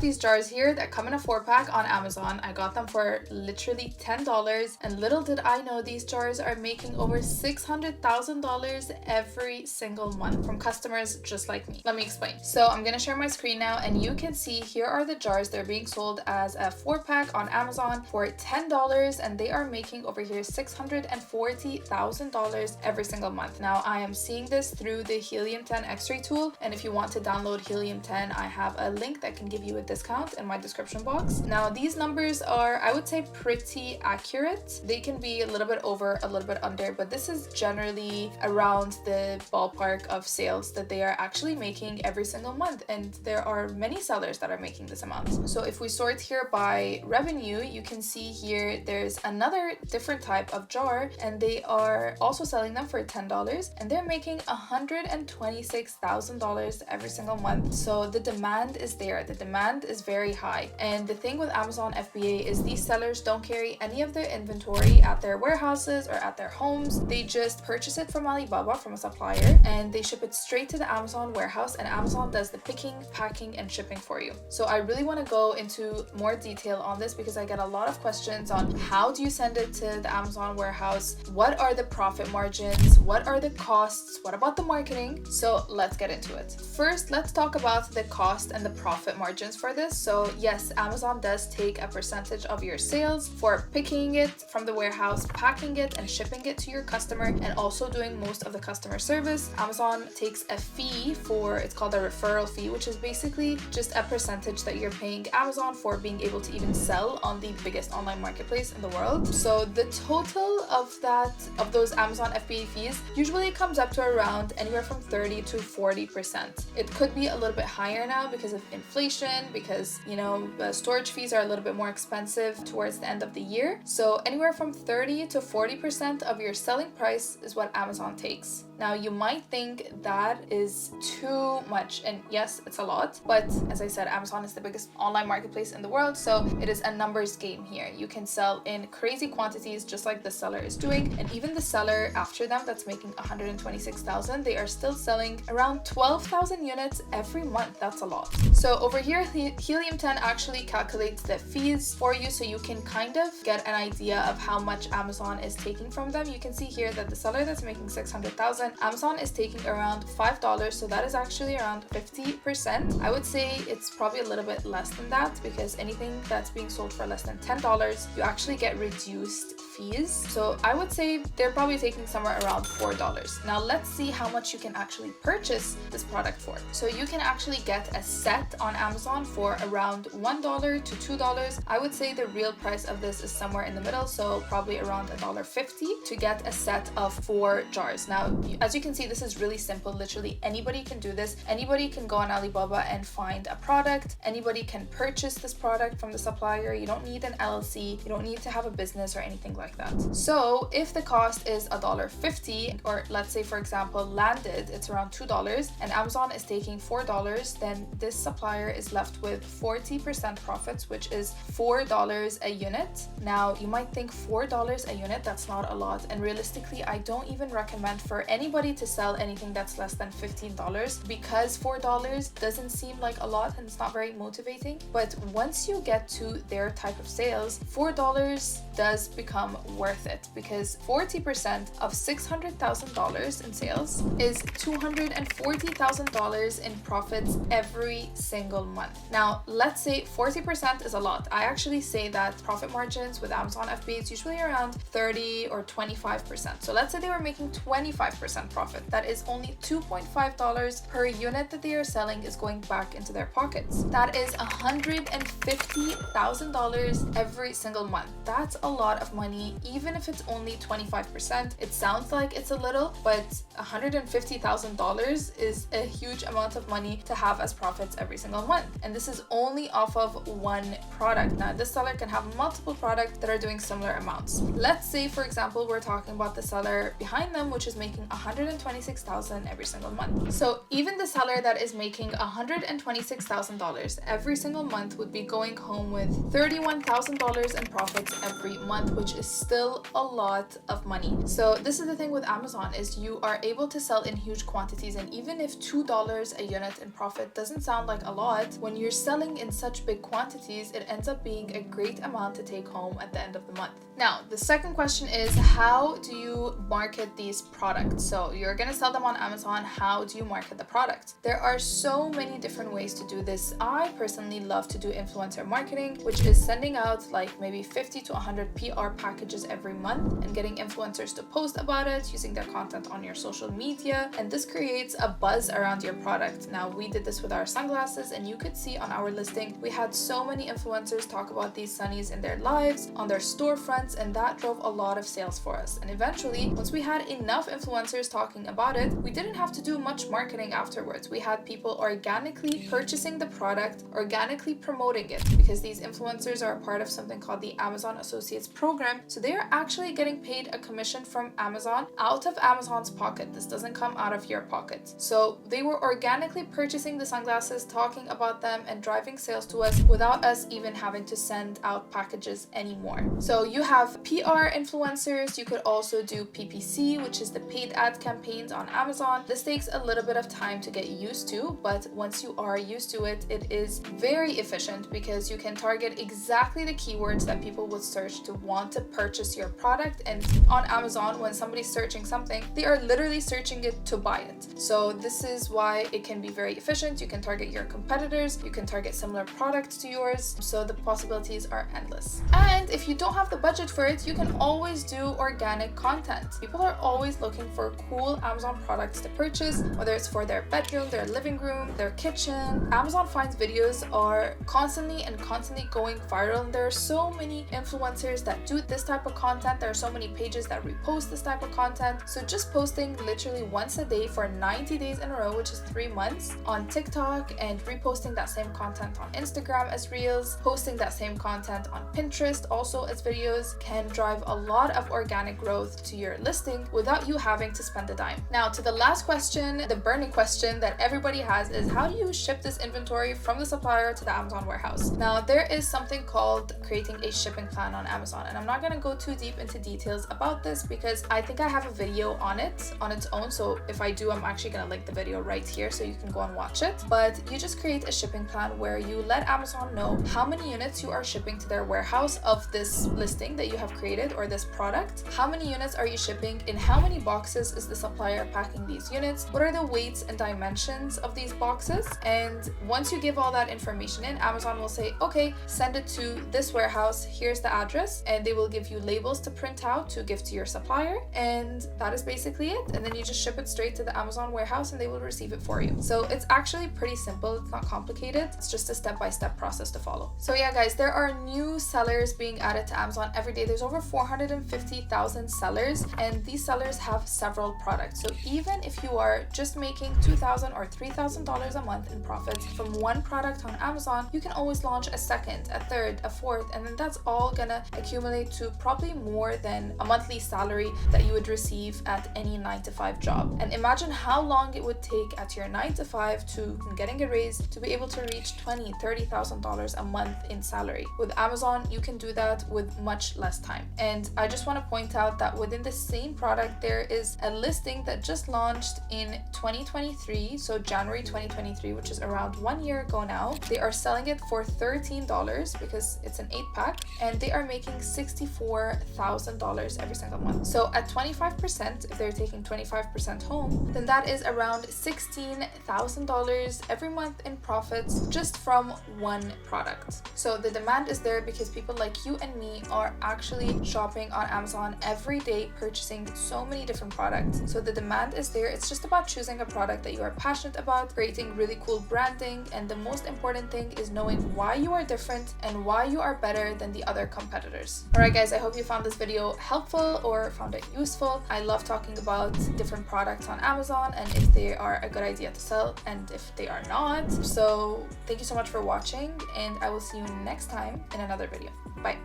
these jars here that come in a 4-pack on Amazon. I got them for literally $10, and little did I know these jars are making over $600,000 every single month from customers just like me. Let me explain. So I'm gonna share my screen now, and you can see here are the jars. They're being sold as a 4-pack on Amazon for $10, and they are making over here $640,000 every single month. Now I am seeing this through the Helium 10 X-ray tool, and if you want to download Helium 10, I have a link that can give you a discount in my description box. Now these numbers are, I would say, pretty accurate. They can be a little bit over, a little bit under, but this is generally around the ballpark of sales that they are actually making every single month, and there are many sellers that are making this amount. So if we sort here by revenue, you can see here there's another different type of jar, and they are also selling them for $10, and they're making $126,000 every single month. So the demand is there. The demand is very high. And the thing with Amazon FBA is these sellers don't carry any of their inventory at their warehouses or at their homes. They just purchase it from Alibaba, from a supplier, and they ship it straight to the Amazon warehouse, and Amazon does the picking, packing, and shipping for you. So I really want to go into more detail on this because I get a lot of questions on how do you send it to the Amazon warehouse? What are the profit margins? What are the costs? What about the marketing? So let's get into it. First, let's talk about the cost and the profit margins for this. So yes, Amazon does take a percentage of your sales for picking it from the warehouse, packing it, and shipping it to your customer, and also doing most of the customer service. Amazon takes a fee for, it's called a referral fee, which is basically just a percentage that you're paying Amazon for being able to even sell on the biggest online marketplace in the world. So the total of those Amazon FBA fees usually comes up to around anywhere from 30 to 40%. It could be a little bit higher now because of inflation, because the storage fees are a little bit more expensive towards the end of the year. So anywhere from 30 to 40% of your selling price is what Amazon takes. Now you might think that is too much, and yes, it's a lot, but as I said, Amazon is the biggest online marketplace in the world, so it is a numbers game here. You can sell in crazy quantities just like the seller is doing, and even the seller after them that's making 126,000, they are still selling around 12,000 units every month. That's a lot. So over here, Helium 10 actually calculates the fees for you, so you can kind of get an idea of how much Amazon is taking from them. You can see here that the seller that's making 600,000, Amazon is taking around $5, so that is actually around 50%. I would say it's probably a little bit less than that, because anything that's being sold for less than $10, you actually get reduced fees. So I would say they're probably taking somewhere around $4. Now let's see how much you can actually purchase this product for. So you can actually get a set on Amazon for around $1 to $2. I would say the real price of this is somewhere in the middle, so probably around $1.50 to get a set of 4 jars. Now, as you can see, this is really simple. Literally anybody can do this. Anybody can go on Alibaba and find a product. Anybody can purchase this product from the supplier. You don't need an LLC. You don't need to have a business or anything like that. So if the cost is $1.50, or let's say for example landed, it's around $2, and Amazon is taking $4, then this supplier is left with 40% profits, which is $4 a unit. Now you might think $4 a unit, that's not a lot, and realistically I don't even recommend for anybody to sell anything that's less than $15, because $4 doesn't seem like a lot and it's not very motivating. But once you get to their type of sales, $4 does become worth it, because 40% of $600,000 in sales is $240,000 in profits every single month. Now let's say 40% is a lot. I actually say that profit margins with Amazon FBA is usually around 30 or 25%. So let's say they were making 25% profit. That is only $2.5 per unit that they are selling is going back into their pockets. That is $150,000 every single month. That's a lot of money, even if it's only 25%. It sounds like it's a little, but $150,000 is a huge amount of money to have as profits every single month. And this is only off of one product. Now, this seller can have multiple products that are doing similar amounts. Let's say, for example, we're talking about the seller behind them, which is making $126,000 every single month. So even the seller that is making $126,000 every single month would be going home with $31,000 in profits every month, which is still a lot of money. So this is the thing with Amazon, is you are able to sell in huge quantities, and even if $2 a unit in profit doesn't sound like a lot, when you're selling in such big quantities, it ends up being a great amount to take home at the end of the month. Now, the second question is, how do you market these products? So you're gonna sell them on Amazon. How do you market the product? There are so many different ways to do this. I personally love to do influencer marketing, which is sending out like maybe 50 to 100 PR packages every month and getting influencers to post about it, using their content on your social media, and this creates a buzz around your product. Now, we did this with our sunglasses, and you could see on our listing, we had so many influencers talk about these sunnies in their lives, on their storefronts, and that drove a lot of sales for us. And eventually, once we had enough influencers talking about it, we didn't have to do much marketing afterwards. We had people organically purchasing the product, organically promoting it, because these influencers are a part of something called the Amazon Associates program. So they are actually getting paid a commission from Amazon out of Amazon's pocket. This doesn't come out of your pocket. So they were organically purchasing the sunglasses, talking about them, and driving sales to us without us even having to send out packages anymore. So you have PR influencers. You could also do PPC, which is the paid ad campaigns on Amazon. This takes a little bit of time to get used to, but once you are used to it, it is very efficient because you can target exactly the keywords that people would search to want to purchase your product. And on Amazon, when somebody's searching something, they are literally searching it to buy it. So this is why it can be very efficient. You can target your competitors, you can target similar products to yours, so the possibilities are endless. And if you don't have the budget for it, you can always do organic content. People are always looking for cool Amazon products to purchase, whether it's for their bedroom, their living room, their kitchen. Amazon Finds videos are constantly going viral, and there are so many influencers that do this type of content. There are so many pages that repost this type of content. So just posting literally once a day for 90 days in a row, which is 3 months, on TikTok, and reposting that same content on Instagram as reels, posting that same content on Pinterest also as videos, can drive a lot of organic growth to your listing without you having to spend a dime. Now, to the last question, the burning question that everybody has, is how do you ship this inventory from the supplier to the Amazon warehouse? Now, there is something called creating a shipping plan on Amazon, and I'm not going to go too deep into details about this because I think I have a video on it on its own. So if I do, I'm actually going to link the video right here so you can go and watch it. But you just create a shipping plan where you let Amazon know how many units you are shipping to their warehouse of this listing that you have created or this product. How many units are you shipping? In how many boxes is the supplier packing these units? What are the weights and dimensions of these boxes? And once you give all that information in, Amazon will say, okay, send it to this warehouse. Here's the address. And they will give you labels to print out to give to your supplier. And that is basically it. And then you just ship it straight to the Amazon warehouse and they will receive it for you. So it's actually pretty simple. It's not complicated. It's just a step-by-step process to follow. So yeah, guys, there are new sellers being added to Amazon every day. There's over 450,000 sellers, and these sellers have several products. So even if you are just making $2,000 or $3,000 a month in profits from one product on Amazon, you can always launch a second, a third, a fourth, and then that's all gonna accumulate to probably more than a monthly salary that you would receive at any 9-to-5 job. And imagine how long it would take at your 9-to-5 to getting a raise to be able to reach $20,000, $30,000 a month in salary. With Amazon, you can do that with much less time. And I just want to point out that within the same product, there is a listing that just launched in 2023, so January 2023, which is around 1 year ago now. They are selling it for $13 because it's an 8-pack, and they are making $64,000 every single month. So at 25%, if they're taking 25% home, then that is around $16,000 every month in profits just from one product. So the demand is there because people like you and me are actually shopping on Amazon every day, purchasing so many different products. So the demand is there. It's just about choosing a product that you are passionate about, creating really cool branding, and the most important thing is knowing why you are different and why you are better than the other competitors. Alright guys, I hope you found this video helpful or found it useful. I love talking about different products on Amazon and if they are a good idea to sell and if they are not. So thank you so much for watching, and I will see you next time in another video. Bye.